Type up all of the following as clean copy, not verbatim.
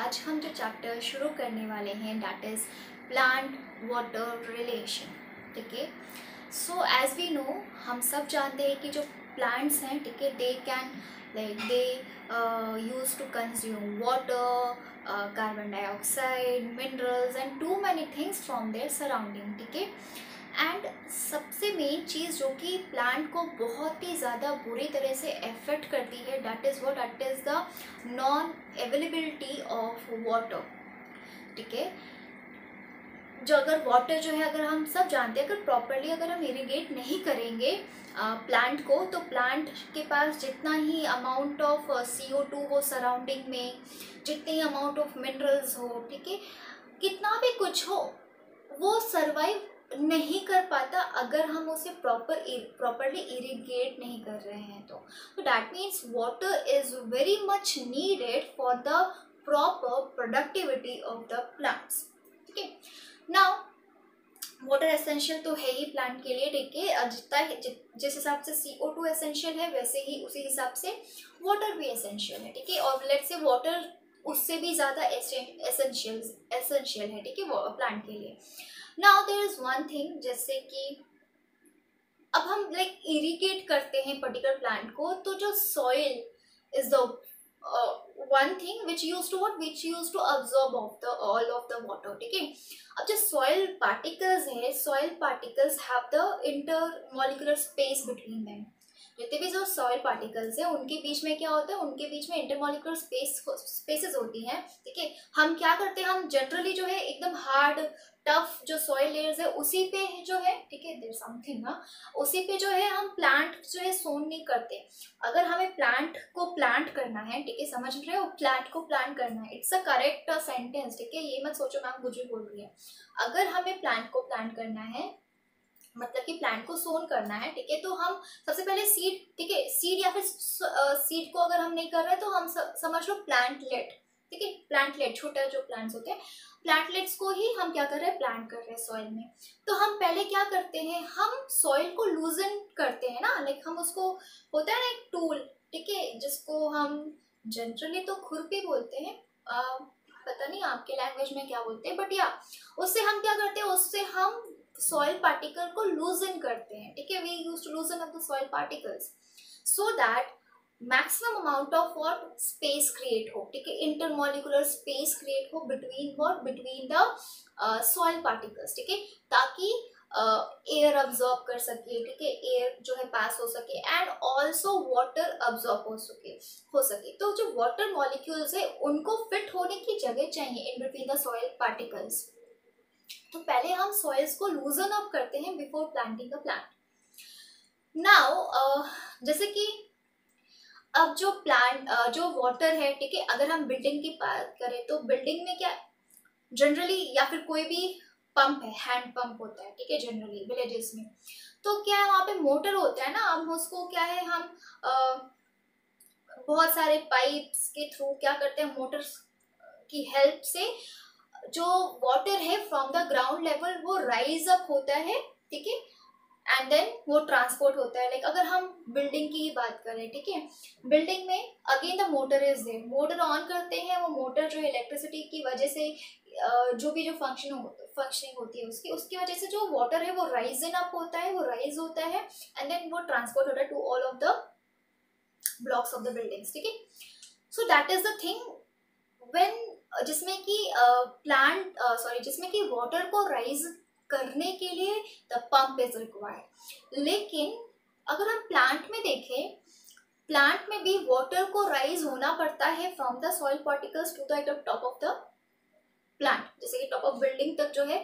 आज हम जो चैप्टर शुरू करने वाले हैं that is plant water relation. ठीक है, सो एज वी नो, हम सब जानते हैं कि जो प्लांट्स हैं, ठीक है, they can they use to consume water, carbon dioxide, minerals and too many things from their surrounding. ठीक है, एंड सबसे मेन चीज़ जो कि प्लांट को बहुत ही ज़्यादा बुरी तरह से अफेक्ट करती है that is the non availability of water. ठीक है, जो अगर वाटर जो है, अगर हम सब जानते हैं, अगर प्रॉपरली अगर हम इरिगेट नहीं करेंगे प्लांट को, तो प्लांट के पास जितना ही अमाउंट ऑफ CO2 हो सराउंडिंग में, जितने ही अमाउंट ऑफ मिनरल्स हो, ठीक है, कितना भी कुछ हो, वो सर्वाइव नहीं कर पाता अगर हम उसे प्रॉपरली इरिगेट नहीं कर रहे हैं। तो that means water is very much needed for the proper productivity of the plants. ठीक है, नाउ वाटर एसेंशियल तो है ही प्लांट के लिए। ठीक है, जिस हिसाब से CO2 एसेंशियल है, वैसे ही उसी हिसाब से वाटर भी एसेंशियल है। ठीक है, और लेट्स से वाटर उससे भी ज़्यादा एसेंशियल है। ठीक है, प्लांट के लिए। Now there is one thing, जैसे कि अब हम इरिगेट करते हैं पर्टिकुलर प्लांट को, तो जो soil is the one thing which used to absorb all of the water. ठीक है, अब जो soil particles है, soil particles have the intermolecular space between them. जितने भी जो सॉइल पार्टिकल्स है उनके बीच में क्या होता है, उनके बीच में इंटरमॉलिक्यूलर स्पेसेस होती हैं। ठीक है, हम क्या करते हैं, हम जनरली जो है एकदम हार्ड टफ जो सॉइल लेयर्स है उसी पे जो है, ठीक है, देयर समथिंग ना, उसी पे जो है हम प्लांट जो है सोन नहीं करते। अगर हमें प्लांट को प्लांट करना है, ठीक है, समझ रहे हो, प्लांट को प्लांट करना है, इट्स अ करेक्ट सेंटेंस। ठीक है, ये मत सोचो मैम कुछ भी बोल रही है। अगर हमें प्लांट को प्लांट करना है, मतलब कि प्लांट को सोन करना है, ठीक है, तो हम सबसे पहले सीड, ठीक है, सीड या फिर सीड को अगर हम नहीं कर रहे तो हम समझ लो प्लांटलेट। ठीक है, प्लांटलेट, छोटा जो प्लांट्स होते हैं, प्लांटलेट्स को ही हम क्या कर रहे हैं, प्लांट कर रहे हैं सॉइल में। तो हम पहले क्या करते हैं, हम सॉइल को लूजन करते हैं ना, हम उसको, होता है ना एक टूल, ठीक है, जिसको हम जनरली तो खुरपी बोलते हैं, पता नहीं आपके लैंग्वेज में क्या बोलते हैं, बट या उससे हम क्या करते हैं, उससे हम सॉइल पार्टिकल को लूजन करते हैं। ठीक है, we use to loosen up the soil particles so that maximum amount of what space create हो। ठीक है, इंटरमॉलिक्यूलर स्पेस क्रिएट हो बिटवीन द सॉइल पार्टिकल्स। ठीक है, ताकि एयर अब्जॉर्ब कर सके, ठीक है, एयर जो है पास हो सके, एंड ऑल्सो वाटर अब्जॉर्ब हो सके। तो जो वाटर मॉलिक्यूल्स है उनको फिट होने की जगह चाहिए in between the soil particles. तो पहले हम सॉइल्स को लूजन अप करते हैं before planting the plant. Now जैसे कि अब जो जो वाटर है, ठीक है, अगर हम बिल्डिंग की बात करें तो बिल्डिंग में क्या जनरली, या फिर कोई भी पंप है, हैंड पंप होता है, ठीक है, जनरली विलेजेस में, तो क्या है, वहाँ पे मोटर होता है ना, हम उसको क्या है, हम बहुत सारे पाइप्स के थ्रू क्या करते हैं, मोटर्स की हेल्प से जो वाटर है फ्रॉम द ग्राउंड लेवल वो राइज अप होता है। ठीक है, एंड देन वो ट्रांसपोर्ट होता है। अगर हम बिल्डिंग की ही बात करें, ठीक है, बिल्डिंग में again the motor is there, motor on करते हैं, वो मोटर जो इलेक्ट्रिसिटी की वजह से जो भी जो फंक्शनिंग होती है उसकी वजह से जो वाटर है वो राइजन अप होता है, वो राइज होता है, एंड देन वो ट्रांसपोर्ट होता है to all of the blocks of the buildings. ठीक है, so that is the thing when, जिसमें कि वाटर को राइज करने के लिए द पंप इज रिक्वायर्ड। लेकिन अगर हम प्लांट में देखें, प्लांट में भी वाटर को राइज होना पड़ता है from the soil particles to the top of the plant. जैसे कि टॉप ऑफ बिल्डिंग तक जो है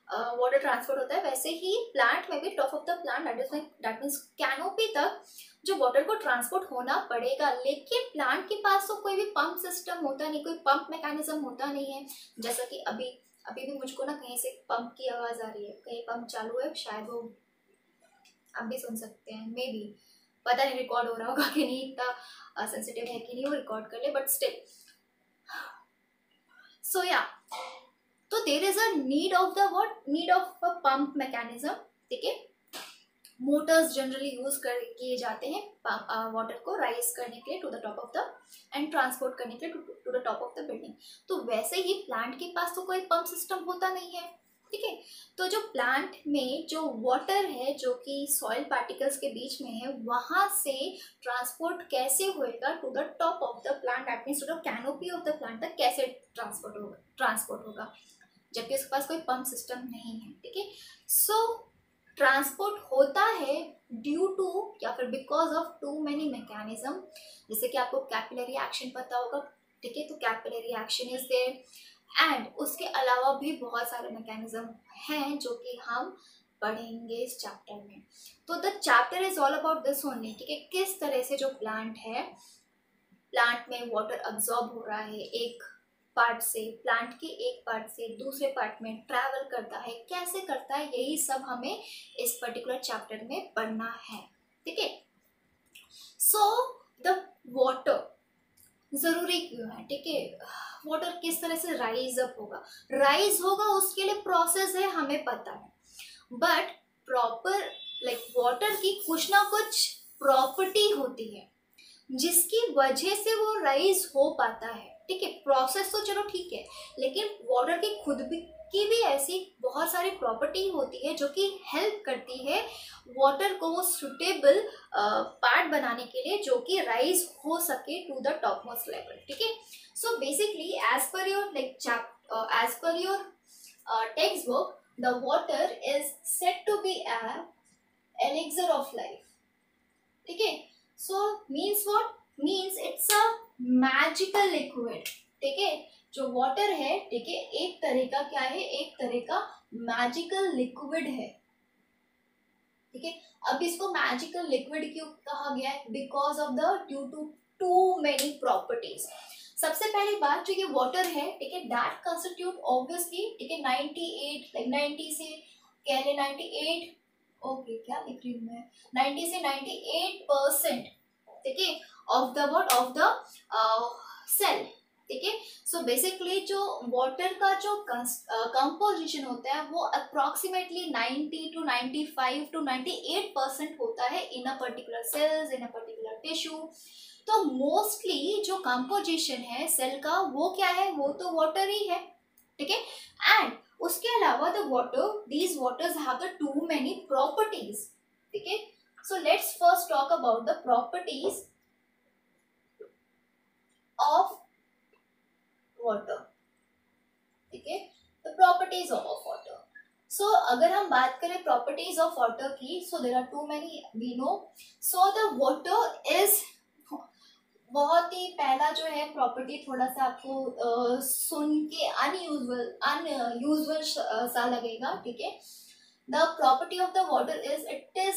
वाटर ट्रांसफर होता है, वैसे ही प्लांट में भी top of the plant that means canopy तक जो वाटर को ट्रांसपोर्ट होना पड़ेगा। लेकिन प्लांट के पास तो कोई भी पंप सिस्टम होता नहीं, कोई पंप मैकेनिज्म होता नहीं है। जैसा कि अभी भी मुझको ना कहीं से पंप की आवाज़ आ रही है, कहीं पंप चालू है, शायद वो आप भी सुन सकते हैं, मे बी, पता नहीं रिकॉर्ड हो रहा होगा कि नहीं, इतना सेंसिटिव है कि नहीं वो रिकॉर्ड कर ले, बट स्टिल, सो या, तो there is a need of a pump mechanism. ठीक है, मोटर्स जनरली यूज किए जाते हैं वाटर को राइज करने के लिए to the top of the and transport करने के लिए to the top of the building. तो वैसे ही प्लांट के पास तो कोई पंप सिस्टम होता नहीं है, ठीक है। तो जो प्लांट में जो वाटर है जो कि सॉइल पार्टिकल्स के बीच में है, वहां से ट्रांसपोर्ट कैसे होएगा to the top of the plant, that means to the canopy of the plant तक कैसे ट्रांसपोर्ट होगा, जबकि उसके पास कोई पंप सिस्टम नहीं है, ठीक है। सो ट्रांसपोर्ट होता है ड्यू टू या फिर because of too many mechanism, जैसे कि आपको कैपिलरी एक्शन पता होगा, ठीक है। तो capillary action is there and उसके अलावा भी बहुत सारे मैकेनिज्म हैं जो कि हम पढ़ेंगे इस चैप्टर में। तो the chapter is all about this only, ठीक है। किस तरह से जो प्लांट है, प्लांट में वाटर अब्सॉर्ब हो रहा है एक पार्ट से, प्लांट के एक पार्ट से दूसरे पार्ट में ट्रैवल करता है, कैसे करता है, यही सब हमें इस पर्टिकुलर चैप्टर में पढ़ना है, ठीक है। सो द वाटर जरूरी क्यों है, ठीक है। वाटर किस तरह से राइज अप होगा, राइज होगा उसके लिए प्रोसेस है, हमें पता है, बट प्रॉपर लाइक वाटर की कुछ ना कुछ प्रॉपर्टी होती है जिसकी वजह से वो राइज हो पाता है, ठीक है। प्रोसेस तो चलो ठीक है, लेकिन वाटर की खुद की भी ऐसी बहुत सारी प्रॉपर्टी होती है जो कि हेल्प करती है वाटर को वो सुटेबल पार्ट बनाने के लिए जो कि राइज हो सके to the top most level, ठीक है। So basically as per your text book the water is said to be an elixir of life, ठीक है। So means what, means it's a magical liquid, ठीक है। जो water है, ठीक है, एक तरह का क्या है, एक तरह का मैजिकल लिक्विड है, ठीक है। अब इसको मैजिकल लिक्विड क्यों कहा गया है, because of the due to too many properties. सबसे पहली बात जो ये वाटर है, ठीक है, दैट कंस्टिट्यूट ऑब्वियसली, ठीक है, 98 लाइक 90 से कह ले 98, ओके क्या लिख रही हूँ मैं, 90 से 98%, ठीक है, of the what, of the cell, ठीक है। सो बेसिकली जो वाटर का जो कंपोजिशन होता है वो अप्रोक्सीमेटली 90 to 95 to 98% होता है in a particular cells, in a particular tissue. तो मोस्टली जो कंपोजिशन है सेल का वो क्या है, वो तो वाटर ही है, ठीक है। एंड उसके अलावा the water, these waters have the too many properties, ठीक है। So let's first talk about the properties of water, ठीक है, the properties of water. So अगर हम बात करें प्रॉपर्टीज ऑफ वाटर की, so there are too many we know. So the water is, बहुत ही पहला जो है प्रॉपर्टी थोड़ा सा आपको सुन के अनयूजुअल सा लगेगा, ठीक है। The property of the water is it is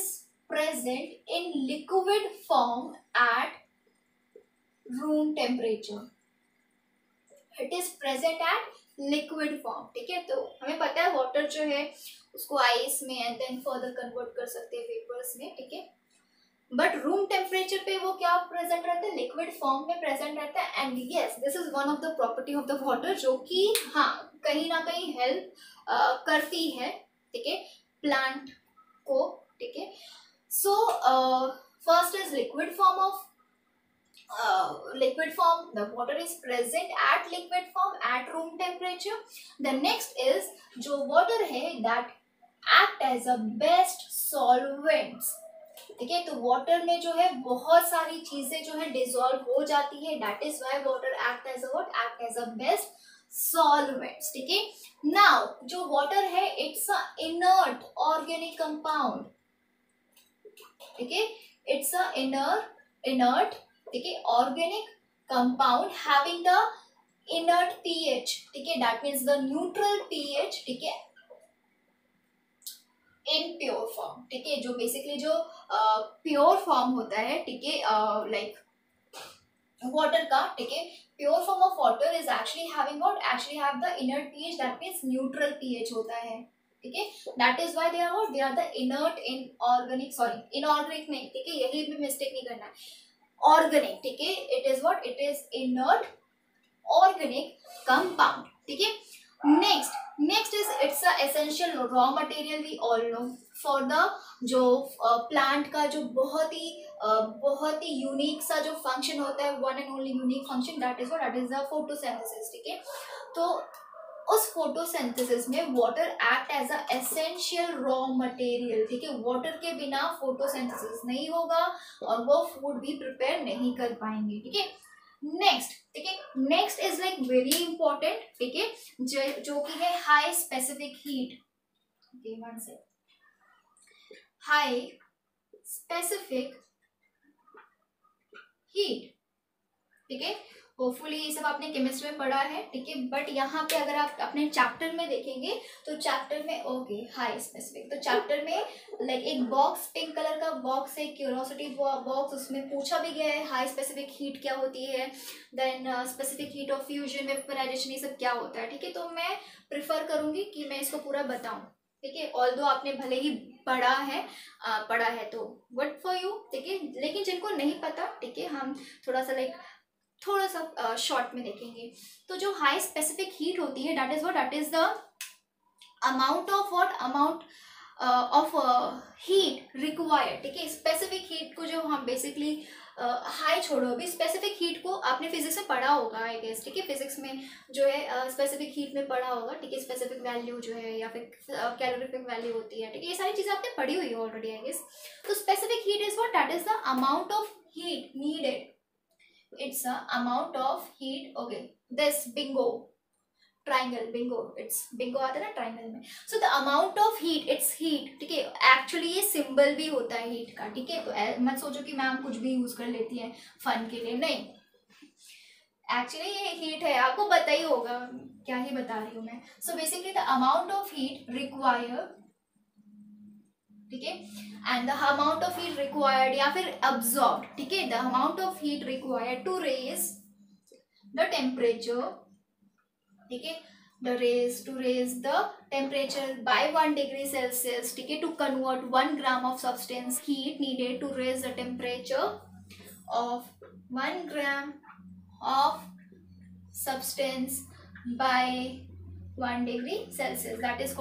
present in liquid form at room temperature, it is present at liquid form, ठीक है। तो हमें पता है वाटर जो है उसको आइस में एंड देन फर्दर कन्वर्ट कर सकते हैं वेपर्स में, ठीक है। बट रूम टेम्परेचर पे वो क्या प्रेजेंट रहता है, लिक्विड फॉर्म में प्रेजेंट रहता है। And yes, this is one of the property of the water जो कि हाँ कहीं ना कहीं हेल्प करती है, ठीक है, प्लांट को, ठीक है। So first is liquid form of liquid form, the water is present at liquid form at room temperature. The next is जो water है that act as a best solvents, ठीक है। तो वाटर में जो है बहुत सारी चीजें जो है डिसॉल्व हो जाती है, that is why water act as a what, act as a best solvents, ठीक है। नाउ जो वाटर है it's a inert organic compound, ठीक है, इट्स अ इनर्ट, ठीक है, organic compound having the inert pH, ठीक है, that means the neutral pH, ठीक है, इन प्योर फॉर्म, ठीक है। जो बेसिकली जो प्योर फॉर्म होता है, ठीक है, लाइक वाटर का, ठीक है, pure form of water is actually having what, actually have the inert pH, that means neutral pH होता है, ठीक है। That is why they are the inert in organic, sorry inorganic नहीं, ठीक है, यही भी मिस्टेक नहीं करना है, ऑर्गेनिक, ठीक है, it is what, it is inert organic compound, ठीक है। Next next is it's a essential raw material, we all know, for the जो प्लांट का जो बहुत ही यूनिक सा जो फंक्शन होता है, one and only unique function, that is the photosynthesis, ठीक है। तो उस फोटोसिंथेसिस में water act as a essential raw material, ठीक है। वाटर के बिना फोटोसिंथेसिस नहीं होगा और वो फूड भी प्रिपेयर नहीं कर पाएंगे, ठीक है। नेक्स्ट, ठीक है, next is like very important, ठीक है, जो कि है high specific heat, okay one से, हाई स्पेसिफिक हीट, ठीक है। होपफुली ये सब आपने केमिस्ट्री में पढ़ा है, ठीक है। बट यहाँ पे अगर आप अपने चैप्टर में देखेंगे तो चैप्टर में ओके हाई स्पेसिफिक, तो चैप्टर में लाइक एक बॉक्स, पिंक कलर का बॉक्स है, क्यूरोसिटी बॉक्स, उसमें पूछा भी गया है हाई स्पेसिफिक हीट क्या होती है, then specific heat of fusion, vaporization, ये सब क्या होता है, ठीक है। तो मैं प्रिफर करूंगी कि मैं इसको पूरा बताऊं, ठीक है। ऑल्दो आपने भले ही पढ़ा है तो गुड फॉर यू, ठीक है। लेकिन जिनको नहीं पता, ठीक है, हम थोड़ा सा शॉर्ट में देखेंगे। तो जो हाई स्पेसिफिक हीट होती है, that is the amount of heat required, ठीक है। स्पेसिफिक हीट को जो हम बेसिकली हाई छोड़ो, अभी स्पेसिफिक हीट को आपने फिजिक्स में पढ़ा होगा आई गेस, ठीक है। फिजिक्स में जो है स्पेसिफिक हीट में पढ़ा होगा, ठीक है। स्पेसिफिक वैल्यू जो है या फिर कैलोरीफिक वैल्यू होती है, ठीक है। ये सारी चीजें आपने पढ़ी हुई है ऑलरेडी आई गेस। तो specific heat is what, that is the amount of heat needed, it's a amount of heat, okay, this bingo triangle, bingo, it's bingo आता है ना ट्राइंगल में। so the amount of heat, it's heat, ठीक है। Actually ये symbol भी होता है हीट का, ठीक है। तो मत सोचो कि मैम कुछ भी यूज कर लेती है फन के लिए, नहीं, एक्चुअली ये हीट है, आपको पता ही होगा, क्या ही बता रही हूँ मैं। So basically the amount of heat required, ठीक है, and the amount of heat required या फिर अब्सॉर्ब्ड, ठीक है, the amount of heat required to raise the temperature, ठीक है, to raise the temperature by 1 degree Celsius, ठीक है, to convert 1 gram of substance, heat needed to raise the temperature of 1 gram of substance by 1 degree Celsius, that is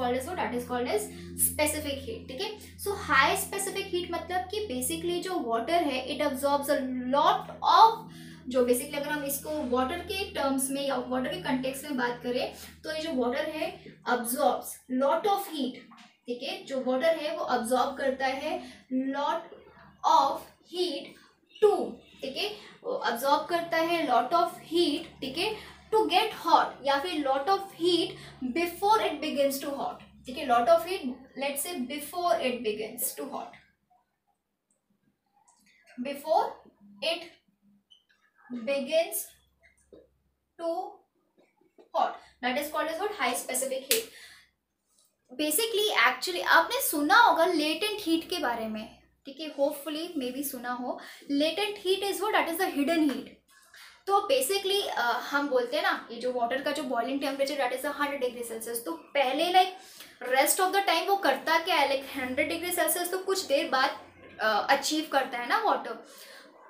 called as specific heat, ठीक है। So high specific heat मतलब कि basically जो water है it absorbs a lot of, जो basically अगर हम इसको वाटर के टर्म्स में या वाटर के कंटेक्स्ट में बात करें तो ये जो वाटर है अब्सॉर्ब्स लॉट ऑफ हीट, ठीक है। जो वाटर है वो अब्सॉर्ब करता है लॉट ऑफ हीट टू, ठीक है, वो अब्सॉर्ब करता है लॉट ऑफ हीट, ठीक है, टू गेट हॉट या फिर lot of heat before it begins to hot, ठीक है। Lot of heat let's say before it begins to hot, before it begins to hot, that is called as what, high specific heat. Basically actually आपने सुना होगा latent heat के बारे में, ठीक है, होपफुली मे बी सुना हो। Latent heat is what, that is the hidden heat. तो बेसिकली हम बोलते हैं ना, ये जो वाटर का जो boiling temperature that is 100 degree Celsius, तो पहले like rest of the time वो करता क्या है, लाइक 100 डिग्री सेल्सियस तो कुछ देर बाद अचीव करता है ना वाटर,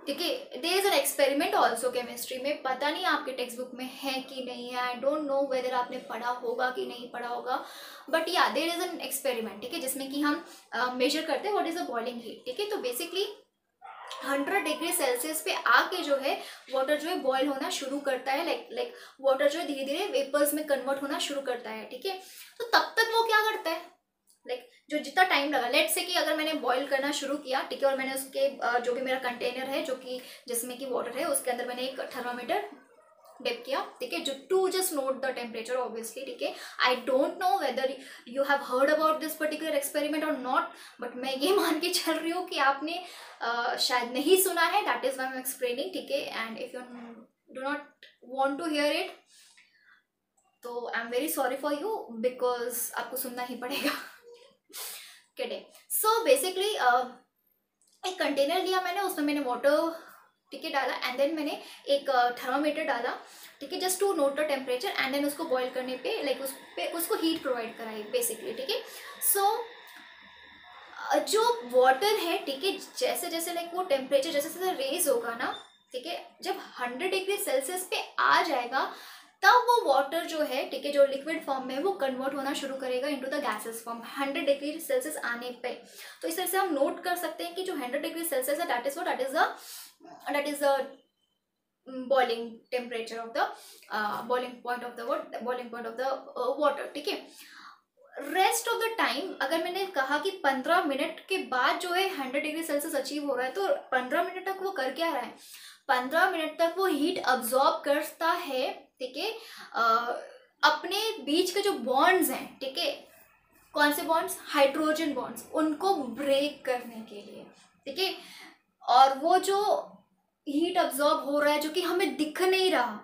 ठीक है। There is an experiment also chemistry में, पता नहीं आपके टेक्स्ट बुक में है कि नहीं है, आई डोंट नो वेदर आपने पढ़ा होगा कि नहीं पढ़ा होगा, बट या देयर इज एन एक्सपेरिमेंट, ठीक है, जिसमें कि हम मेजर करते हैं what is the boiling heat, ठीक है। तो बेसिकली 100 डिग्री सेल्सियस पे आके जो है वाटर जो है बॉयल होना शुरू करता है, लाइक वाटर जो है धीरे धीरे वेपर्स में कन्वर्ट होना शुरू करता है, ठीक है। तो तब तक वो क्या करता है, लाइक जो जितना टाइम लगा, लेट से कि अगर मैंने बॉईल करना शुरू किया, ठीक है, और मैंने उसके जो भी मेरा कंटेनर है जो कि जिसमें कि वाटर है उसके अंदर मैंने एक थर्मामीटर डिप किया, ठीक है, जो to just note the temperature obviously, ठीक है। I don't know whether you have heard about this particular experiment और नॉट, बट मैं ये मान के चल रही हूँ कि आपने शायद नहीं सुना है, that is why I am explaining, ठीक है। And if you do not want to hear it तो I am very sorry for you, because आपको सुनना ही पड़ेगा, किडिंग। सो बेसिकली एक कंटेनर लिया मैंने, उसमें मैंने वाटर, ठीक है, डाला, एंड देन मैंने एक थर्मामीटर डाला, ठीक है, just to note the temperature, and then उसको बॉईल करने पे लाइक उस पे उसको हीट प्रोवाइड कराई बेसिकली, ठीक है। सो जो वाटर है, ठीक है, जैसे जैसे लाइक वो टेम्परेचर जैसे जैसे रेज होगा ना, ठीक है, जब 100 डिग्री सेल्सियस पे आ जाएगा तब वो वाटर जो है, ठीक है, जो लिक्विड फॉर्म में है वो कन्वर्ट होना शुरू करेगा into the gases form 100 degree Celsius आने पे। तो इस तरह से हम नोट कर सकते हैं कि जो 100 डिग्री सेल्सियस है that is the boiling temperature of the boiling point of the water, ठीक है। रेस्ट ऑफ द टाइम, अगर मैंने कहा कि 15 मिनट के बाद जो है 100 डिग्री सेल्सियस अचीव हो रहा है, तो 15 मिनट तक वो कर क्या रहा है, 15 मिनट तक वो हीट अब्सॉर्ब करता है, ठीक है, अपने बीच के जो बॉन्ड्स हैं, ठीक है, कौन से बॉन्ड्स, हाइड्रोजन बॉन्ड्स, उनको ब्रेक करने के लिए, ठीक है। और वो जो हीट अब्सॉर्ब हो रहा है जो कि हमें दिख नहीं रहा,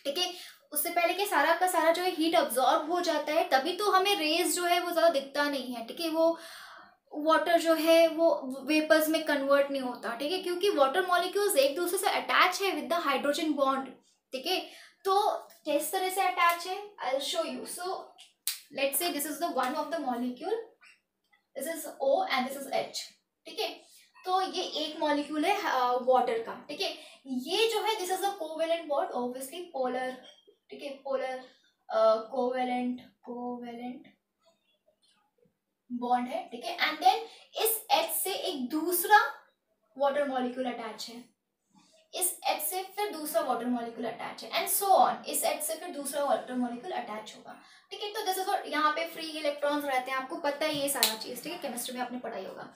ठीक है, उससे पहले कि सारा का सारा जो है हीट अब्सॉर्ब हो जाता है, तभी तो हमें रेज जो है वो ज़्यादा दिखता नहीं है, ठीक है। वो वाटर जो है वो वेपर्स में कन्वर्ट नहीं होता, ठीक है, क्योंकि वाटर मॉलिक्यूल्स एक दूसरे से अटैच है विद द हाइड्रोजन बॉन्ड, ठीक है। तो किस तरह से अटैच है, I will show you. So let's say this is the one of the molecule, this is O and this is H, ठीक है। तो ये एक मॉलिक्यूल है वाटर का, ठीक है। ये जो है this is the covalent bond, obviously polar, ठीक है, पोलर कोवेलेंट बॉन्ड है, ठीक है। एंड देन इस H से एक दूसरा वाटर मॉलिक्यूल अटैच है, इस H से फिर दूसरा वाटर मॉलिक्यूल अटैच है, एंड सो ऑन, इस H से फिर दूसरा वाटर मॉलिक्यूल अटैच होगा, ठीक है। तो दिस इज व्हाट, यहाँ पे फ्री इलेक्ट्रॉन्स रहते हैं, आपको पता है ये सारा चीज, ठीक है, केमिस्ट्री में आपने पढ़ाई होगा।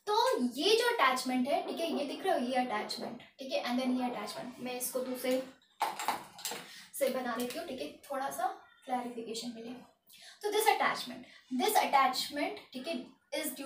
तो ये जो अटैचमेंट है, ठीक है, ये दिख रहा है, ये अटैचमेंट, ठीक है, एंड देन ये अटैचमेंट, मैं इसको दूसरे से बना लेती हूँ, ठीक है, थोड़ा सा क्लैरिफिकेशन मिले। तो दिस अटैचमेंट, ठीक है, is due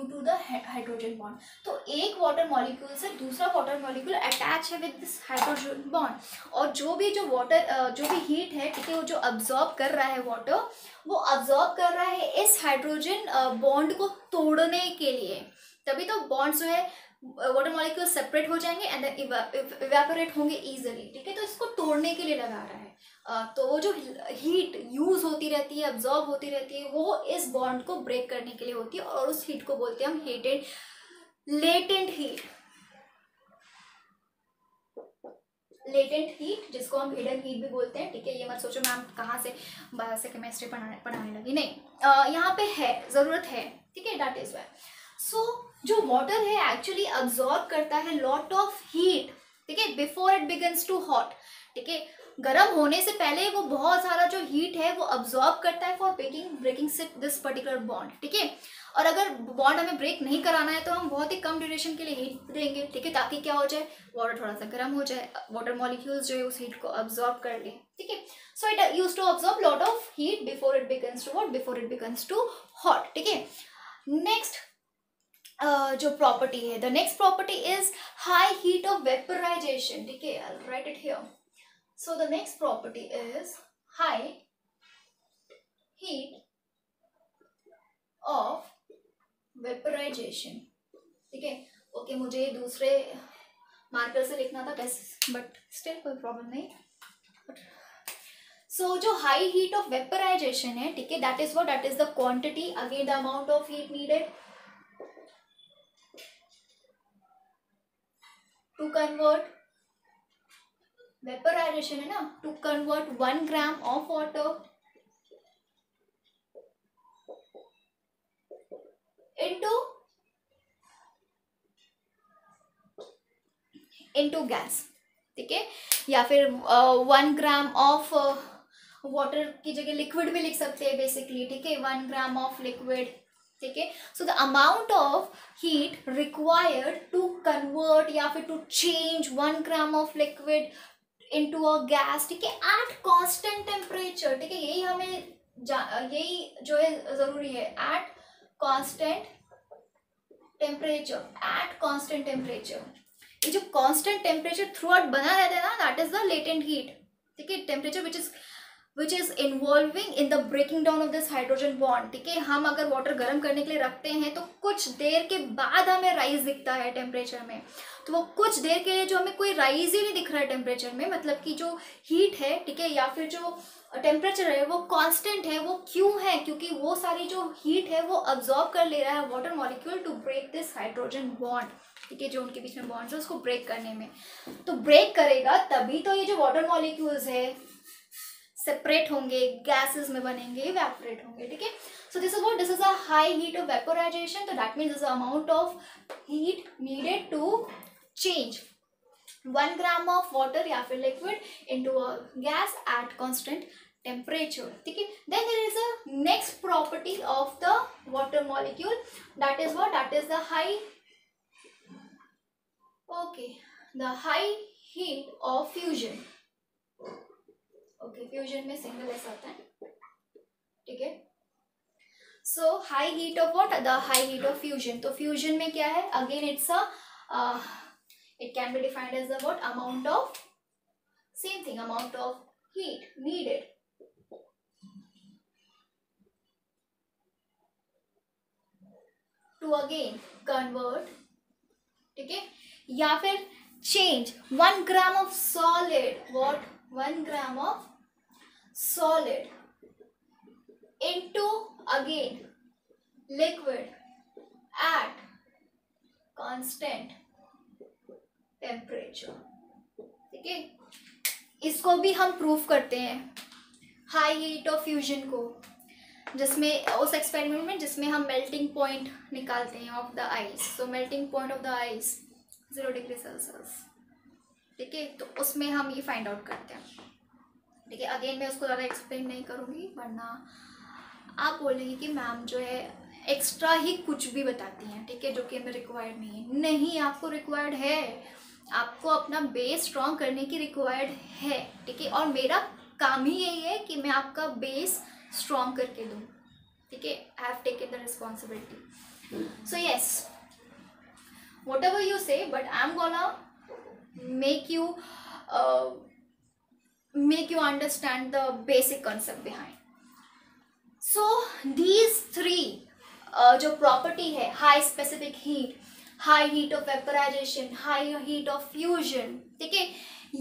to the hydrogen bond. तो एक वाटर मॉलिक्यूल से दूसरा वाटर मॉलिक्यूल अटैच है विद दिस हाइड्रोजन बॉन्ड, और जो भी हीट है, ठीक है, वो जो अब्सॉर्ब कर रहा है वाटर, वो अब्सॉर्ब कर रहा है इस हाइड्रोजन बॉन्ड को तोड़ने के लिए, तभी तो बॉन्ड्स जो है वाटर मॉलिक्यूल सेपरेट हो जाएंगे एंड इवेपोरेट होंगे इजीली, ठीक है। तो इसको तोड़ने के लिए लगा रहा है। तो वो जो हीट यूज होती रहती है, अब्सॉर्ब होती रहती है, वो इस बॉन्ड को ब्रेक करने के लिए होती है, और उस हीट को बोलते हैं हम लेटेंट हीट, जिसको हम हिडन हीट भी बोलते हैं, ठीक है। ये मत सोचो मैम कहाँ से बायो से केमिस्ट्री पढ़ाने लगी, नहीं, यहाँ पे है, जरूरत है, ठीक है, दैट इज वाई। सो जो वाटर है एक्चुअली अब्सॉर्ब करता है लॉट ऑफ हीट, ठीक है, before it begins to hot, ठीक है, गर्म होने से पहले वो बहुत सारा जो हीट है वो अब्सॉर्ब करता है for breaking this particular bond, ठीक है। और अगर बॉन्ड हमें ब्रेक नहीं कराना है तो हम बहुत ही कम ड्यूरेशन के लिए हीट देंगे, ठीक है, ताकि क्या हो जाए, वाटर थोड़ा सा गर्म हो जाए, वाटर मॉलिक्यूल्स जो है उस हीट को अब्सॉर्ब कर ले, ठीक है। So it used to absorb lot of heat before it begins to hot, ठीक है। नेक्स्ट जो प्रॉपर्टी है, the next property is high heat of vaporization, ठीक है, I will write it here. So the next property is high heat of vaporization, ठीक है। Okay, मुझे दूसरे मार्कर से लिखना था कैसे, बट स्टिल कोई प्रॉब्लम नहीं। सो जो हाई हीट ऑफ वेपराइजेशन है, ठीक है, that is the quantity, again the amount of heat needed to convert, vaporization है ना, to convert 1 gram of water into gas, ठीक है, या फिर 1 ग्राम ऑफ वाटर की जगह लिक्विड भी लिख सकते हैं बेसिकली, ठीक है, 1 ग्राम ऑफ लिक्विड, ठीक है। So the amount of heat required to convert या फिर to change 1 gram of liquid into a gas, ठीक है, एट कांस्टेंट टेम्परेचर, ठीक है, यही जो है जरूरी है, एट कांस्टेंट टेम्परेचर। ये जो कांस्टेंट टेम्परेचर थ्रू आउट बना रहता है ना, that is the latent heat, ठीक है, temperature which is involving in the breaking down of this hydrogen bond, ठीक है। हम अगर वाटर गर्म करने के लिए रखते हैं तो कुछ देर के बाद हमें राइज दिखता है टेम्परेचर में, तो वो कुछ देर के लिए जो हमें कोई राइज ही नहीं दिख रहा है टेम्परेचर में, मतलब कि जो हीट है, ठीक है, या फिर जो टेम्परेचर है वो कांस्टेंट है। वो क्यों है, क्योंकि वो सारी जो हीट है वो अब्सॉर्ब कर ले रहा है water molecule to break this hydrogen bond, ठीक है, जो उनके बीच में बॉन्ड्स है उसको ब्रेक करने में। तो ब्रेक करेगा तभी तो ये जो वाटर मॉलिक्यूल्स है सेपरेट होंगे, गैसेस में बनेंगे, इवेपोरेट होंगे, ठीक है। So this is a high heat of vaporisation, तो that means this amount of heat needed to change 1 gram of water या फिर liquid into a gas at constant temperature, ठीक है। Then there is a next property of the water molecule, that is what, that is the high, okay, the high heat of fusion. Okay, fusion में single S आता है, ठीक है। So high heat of what, the high heat of fusion. तो fusion में क्या है, again it's a it can be defined as the what, amount of, same thing, amount of heat needed to again convert, ठीक है, या फिर change 1 gram of solid, what, 1 gram of solid into again liquid at constant temperature, ठीक है। इसको भी हम proof करते हैं हाई हीट ऑफ फ्यूजन को, जिसमें उस एक्सपेरिमेंट में जिसमें हम मेल्टिंग पॉइंट निकालते हैं of the ice. So melting point of the ice 0 degree Celsius, ठीक है। तो उसमें हम ये फाइंड आउट करते हैं, ठीक है। अगेन मैं उसको ज़्यादा एक्सप्लेन नहीं करूँगी, वरना आप बोलेंगे कि मैम जो है एक्स्ट्रा ही कुछ भी बताती हैं, ठीक है, जो कि हमें रिक्वायर्ड नहीं है। नहीं, आपको रिक्वायर्ड है, आपको अपना बेस स्ट्रॉन्ग करने की रिक्वायर्ड है, ठीक है। और मेरा काम ही यही है कि मैं आपका बेस स्ट्रॉन्ग करके दूँ, ठीक है। I have taken the responsibility. So yes, whatever you say, but I am gonna make you understand the basic concept behind. So these three जो property है, high specific heat, high heat of vaporization, high heat of fusion, ठीक है,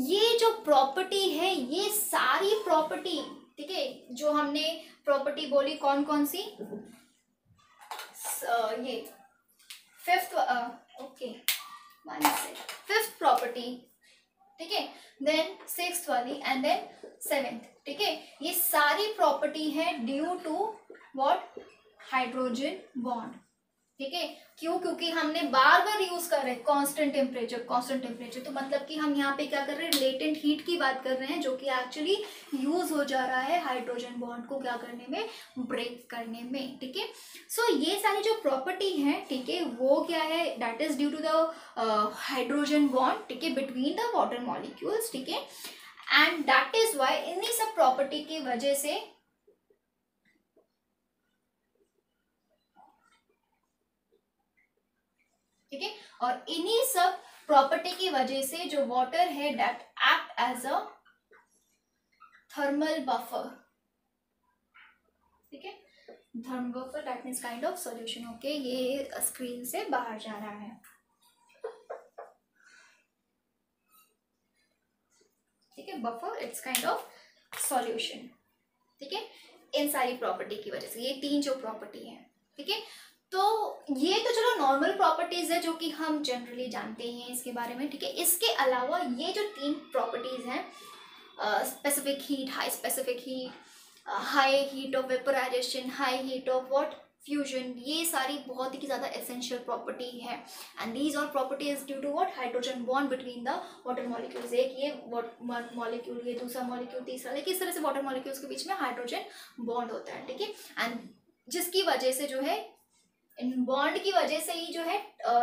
ये जो property है, ये सारी property, ठीक है, जो हमने property बोली कौन कौन सी, ये fifth, okay, one second, fifth property, ठीक है, देन सिक्स्थ वाली एंड देन सेवेंथ, ठीक है। ये सारी प्रॉपर्टी है due to what, hydrogen bond, ठीक है। क्यों, क्योंकि हमने बार बार यूज कर रहे हैं कांस्टेंट टेम्परेचर, कांस्टेंट टेम्परेचर। तो मतलब कि हम यहाँ पे क्या कर रहे हैं, लेटेंट हीट की बात कर रहे हैं, जो कि एक्चुअली यूज हो जा रहा है हाइड्रोजन बॉन्ड को क्या करने में, ब्रेक करने में, ठीक है। सो ये सारी जो प्रॉपर्टी है, ठीक है, वो क्या है, that is due to the hydrogen bond, ठीक है, बिटवीन द वाटर मॉलिक्यूल्स, ठीक है। एंड दैट इज वाई इन्हीं सब प्रॉपर्टी की वजह से ठीक है, और इन्हीं सब प्रॉपर्टी की वजह से जो वाटर है that act as a thermal buffer, ठीक है, thermal buffer that means kind of solution. Okay, ये स्क्रीन से बाहर जा रहा है, ठीक है, buffer it's kind of solution, ठीक है, इन सारी प्रॉपर्टी की वजह से। ये तीन जो प्रॉपर्टी है, ठीक है। तो ये तो चलो नॉर्मल प्रॉपर्टीज है जो कि हम जनरली जानते हैं इसके बारे में, ठीक है। इसके अलावा ये जो तीन प्रॉपर्टीज हैं, specific heat, high specific heat, high heat of vaporization, high heat of what, fusion, ये सारी बहुत ही ज़्यादा एसेंशियल प्रॉपर्टी है। And these are properties due to what, hydrogen bond between the water molecules. एक ये मॉलिक्यूल, ये दूसरा मॉलिक्यूल, तीसरा, लेकिन इस तरह से वाटर मॉलिक्यूल्स के बीच में हाइड्रोजन बॉन्ड होता है, ठीक है। एंड जिसकी वजह से जो है, इन बॉन्ड की वजह से ही जो है,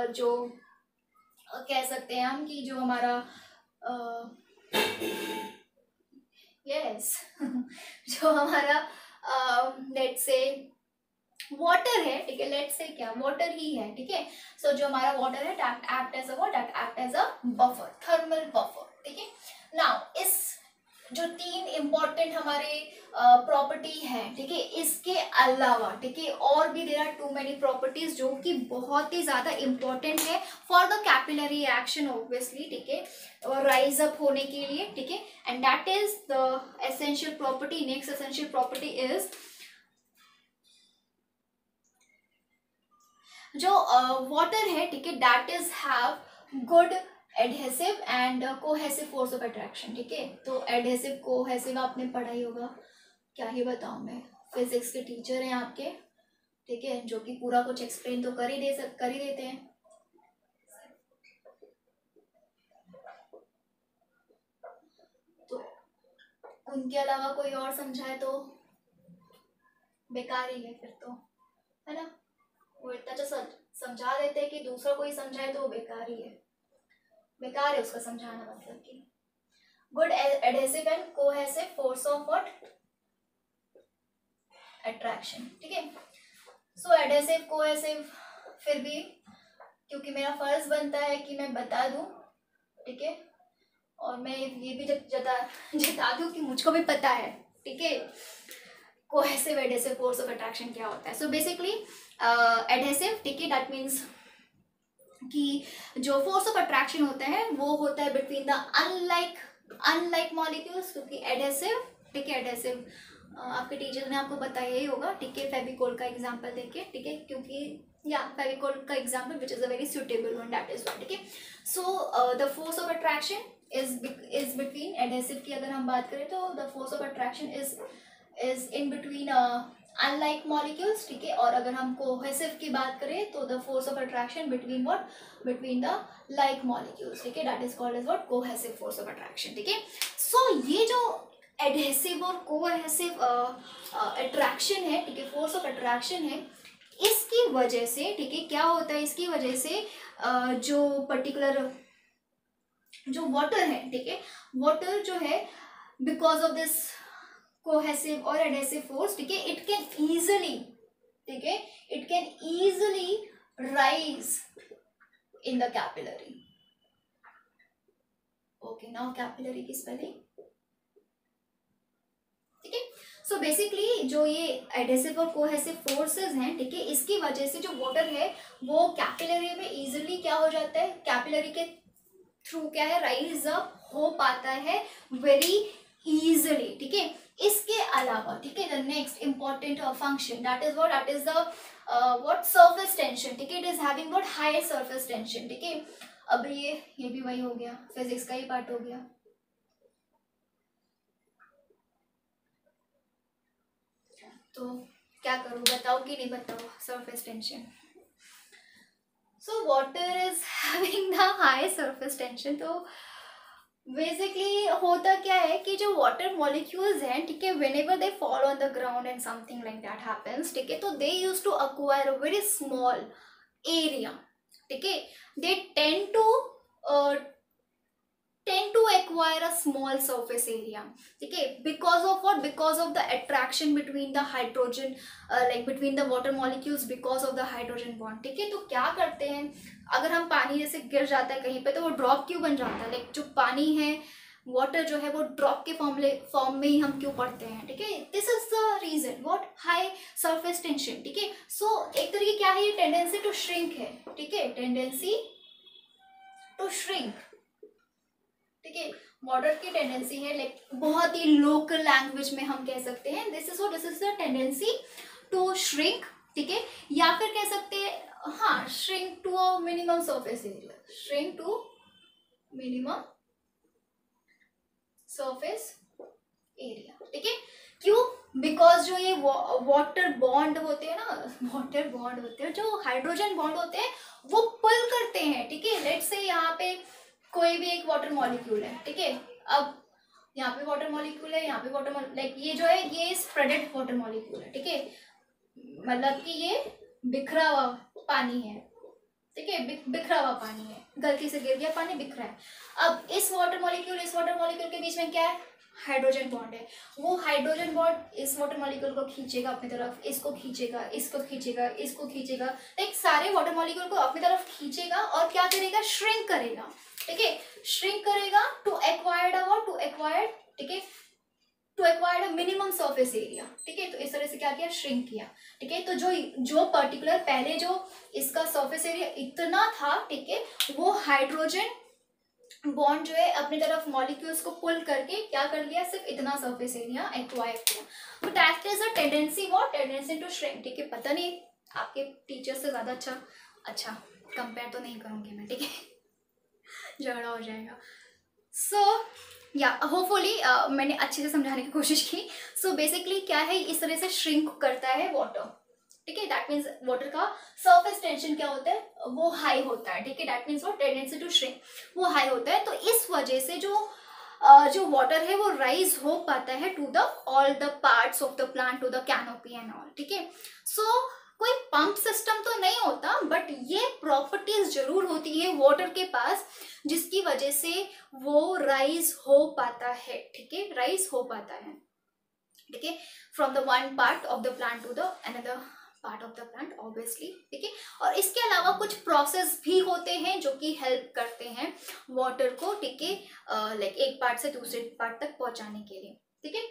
जो कह सकते हैं हम कि जो हमारा यस जो हमारा लेट्स से वाटर है, ठीक है, लेट्स से क्या, वाटर ही है, ठीक है। सो जो हमारा वाटर है that act as a what, that act as a buffer, thermal buffer, ठीक है। नाउ इस जो तीन इंपॉर्टेंट हमारे प्रॉपर्टी है, ठीक है, इसके अलावा, ठीक है, और भी there are too many properties जो कि बहुत ही ज्यादा इंपॉर्टेंट है for the capillary action obviously, ठीक है, राइज अप होने के लिए, ठीक है। And that is the essential property. Next essential property is जो वाटर है, ठीक है, that is have good adhesive and cohesive force of attraction, ठीक है। तो एडहेसिव कोहेसिव आपने पढ़ा ही होगा, क्या ही बताऊं मैं, फिजिक्स के टीचर हैं आपके, ठीक है, जो कि पूरा कुछ एक्सप्लेन तो कर ही देते हैं। तो उनके अलावा कोई और समझाए तो बेकार ही है फिर तो, है ना। वो इतना तो समझा देते हैं कि दूसरा कोई समझाए तो वो बेकार ही है, बेकार है उसका समझाना, मतलब कि good adhesive and cohesive force of what, attraction, ठीक है। सो एडहेसिव कोहेसिव, फिर भी क्योंकि मेरा फर्ज बनता है कि मैं बता दूं, ठीक है, और मैं ये भी जता दूं कि मुझको भी पता है, ठीक है, cohesive adhesive force of attraction क्या होता है। सो बेसिकली एडहेसिव, ठीक है, दैट मीन्स कि जो फोर्स ऑफ अट्रैक्शन होता है वो होता है बिटवीन द अनलाइक मॉलिक्यूल्स, क्योंकि एडहेसिव, ठीक है, एडहेसिव आपके टीचर ने आपको बताया ही होगा, ठीक है, फेविकोल का एग्जांपल देके, ठीक है, क्योंकि या फेविकोल का example which is a very suitable one, that is what, ठीक है। So the force of attraction is between adhesive की अगर हम बात करें तो the force of attraction is in between unlike molecules, ठीक है। और अगर हम कोहेसिव की बात करें तो the force of attraction between what, between the like molecules, ठीक है, that is called as what, cohesive force of attraction, ठीक है। सो ये जो एडहेसिव और कोहेसिव अट्रैक्शन है, ठीक है, फोर्स ऑफ अट्रैक्शन है, इसकी वजह से, ठीक है, क्या होता है, इसकी वजह से जो पर्टिकुलर जो वाटर है, ठीक है, वाटर जो है बिकॉज ऑफ दिस कोहेसिव और एडहेसिव फोर्स, ठीक है, इट कैन ईजिली, ठीक है, it can easily rise in the capillary. Okay, now capillary की स्पेलिंग, ठीक है। सो बेसिकली जो ये एडहेसिव और कोहेसिव फोर्सेस हैं, ठीक है, इसकी वजह से जो वाटर है वो कैपिलरी में इजीली क्या हो जाता है, कैपिलरी के थ्रू क्या है, राइज अप हो पाता है वेरी इजीली, ठीक है। इसके अलावा, ठीक है, the next important function that is what, that is the what, surface tension, ठीक है, it is having what, high surface tension, ठीक है। अब ये भी वही हो गया, फिजिक्स का ही पार्ट हो गया। तो क्या करूं, बताओ कि नहीं बताओ, surface tension. So water is having the high surface tension, तो बेसिकली होता क्या है कि जो वाटर मॉलिक्यूल्स हैं, ठीक है, whenever they fall on the ground and something like that happens, ठीक है, तो they use to acquire a very small area, ठीक है, दे tend to acquire a small surface area, ठीक है, because of what, because of the attraction between the hydrogen like between the water molecules, because of the hydrogen bond, ठीक है। तो क्या करते हैं, अगर हम पानी जैसे गिर जाता है कहीं पे तो वो ड्रॉप क्यों बन जाता है, लाइक जो पानी है, वाटर जो है वो ड्रॉप के फॉर्म में ही हम क्यों पढ़ते हैं, ठीक है, this is the reason, what, high surface tension, ठीक है। सो एक तरीके क्या है, टेंडेंसी टू श्रिंक है, ठीक है, टेंडेंसी टू श्रिंक, ठीक है, वाटर की टेंडेंसी है, लाइक बहुत ही लोकल लैंग्वेज में हम कह सकते हैं this is the tendency to shrink, ठीक है, या फिर कह सकते हैं हाँ, shrink to a minimum surface area, shrink to minimum surface area, ठीक है। क्यों, बिकॉज जो ये वाटर बॉन्ड होते हैं ना, वाटर बॉन्ड होते हैं, जो हाइड्रोजन बॉन्ड होते हैं वो पुल करते हैं, ठीक है। लेट्स से यहाँ पे कोई भी एक वाटर मॉलिक्यूल है, ठीक है, अब यहाँ पे वाटर मॉलिक्यूल है, यहाँ पे वाटर लाइक ये जो है ये स्प्रेडेड वाटर मॉलिक्यूल है, ठीक है, मतलब कि ये बिखरा हुआ पानी है, ठीक है, बिखरा हुआ पानी है, गलती से गिर गया पानी, बिखरा है। अब इस वाटर मॉलिक्यूल के बीच में क्या है, हाइड्रोजन बॉन्ड है, वो हाइड्रोजन बॉन्ड इस वाटर मॉलिक्यूल को खींचेगा अपनी तरफ, इसको खींचेगा, इसको खींचेगा, इसको खींचेगा, लाइक सारे वाटर मॉलिक्यूल को अपनी तरफ खींचेगा और क्या करेगा, श्रिंक करेगा, ठीक है, श्रिंक करेगा टू एक्वायर्ड, ठीक है, to acquired a minimum surface area, ठीक है। तो इस तरह से क्या किया, श्रिंक किया, ठीक है। तो जो पर्टिकुलर पहले जो इसका सरफेस एरिया इतना था, ठीक है, वो हाइड्रोजन बॉन्ड जो है अपनी तरफ मॉलिक्यूल्स को पुल करके क्या कर लिया, सिर्फ इतना सरफेस एरिया एक्वायर किया। तो that is a tendency, what, tendency to shrink, ठीक है। पता नहीं आपके टीचर से ज़्यादा अच्छा कंपेयर तो नहीं करूँगी मैं, ठीक है, झगड़ा हो जाएगा। सो या होपफुली मैंने अच्छे से समझाने की कोशिश की। सो बेसिकली क्या है, इस तरह से श्रिंक करता है वाटर, ठीक है। दैट मीन्स वाटर का सरफेस टेंशन क्या होता है, वो हाई होता है, ठीक है। दैट मीन्स वो टेंडेंसी टू श्रिंक वो हाई होता है। तो इस वजह से जो वाटर है वो राइज हो पाता है to the all the parts of the plant, to the canopy and all, ठीक है। सो कोई पंप सिस्टम तो नहीं होता, बट ये प्रॉपर्टीज जरूर होती है वाटर के पास, जिसकी वजह से वो राइज हो पाता है, ठीक है, राइज हो पाता है, ठीक है, from the one part of the plant to the another part of the plant, obviously, ठीक है। और इसके अलावा कुछ प्रोसेस भी होते हैं जो कि हेल्प करते हैं वाटर को, ठीक है, लाइक एक पार्ट से दूसरे पार्ट तक पहुंचाने के लिए, ठीक है।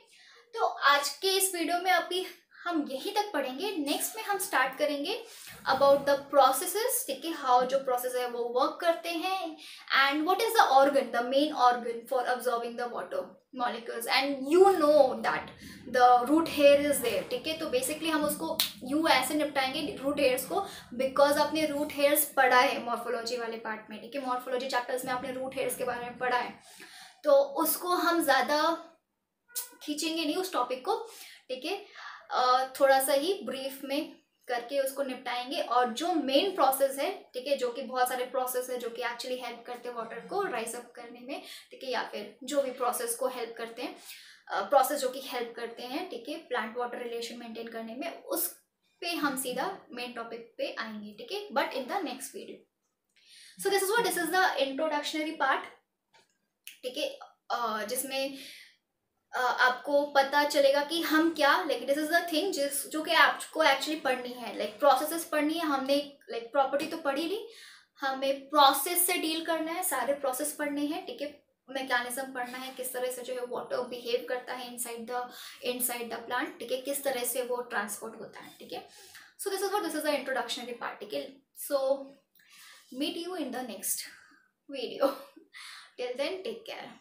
तो आज के इस वीडियो में अभी हम यहीं तक पढ़ेंगे। नेक्स्ट में हम स्टार्ट करेंगे अबाउट द प्रोसेसेस, ठीक है, हाउ जो प्रोसेस है वो वर्क करते हैं, and what is the organ, the main organ for absorbing the water molecules, and you know that the root hair is there, ठीक है। तो बेसिकली हम उसको यूं ऐसे निपटाएंगे रूट हेयर्स को, बिकॉज आपने रूट हेयर्स पढ़ा है मॉर्फोलॉजी वाले पार्ट में, ठीक है, मॉर्फोलॉजी चैप्टर्स में आपने रूट हेयर्स के बारे में पढ़ा है, तो उसको हम ज़्यादा खींचेंगे नहीं उस टॉपिक को, ठीक है, थोड़ा सा ही ब्रीफ में करके उसको निपटाएंगे। और जो मेन प्रोसेस है, ठीक है, जो कि बहुत सारे प्रोसेस है जो कि एक्चुअली हेल्प करते हैं वाटर को राइज अप करने में, ठीक है, या फिर जो भी प्रोसेस को हेल्प करते हैं, प्रोसेस जो कि हेल्प करते हैं, ठीक है, प्लांट वाटर रिलेशन मेंटेन करने में, उस पे हम सीधा मेन टॉपिक पे आएंगे, ठीक है, but in the next video. So this is the introductionary part, ठीक है, जिसमें आपको पता चलेगा कि हम क्या, like this is the thing जो कि आपको एक्चुअली पढ़नी है, लाइक प्रोसेसेस पढ़नी है। हमने लाइक प्रॉपर्टी तो पढ़ी ली, हमें प्रोसेस से डील करना है, सारे प्रोसेस पढ़ने हैं, ठीक है, मैकेनिज्म पढ़ना है, किस तरह से जो है वाटर बिहेव करता है इनसाइड द प्लांट, ठीक है, किस तरह से वो ट्रांसपोर्ट होता है, ठीक है। So this is the introductionary part, ठीक है। So meet you in the next video, till then take care.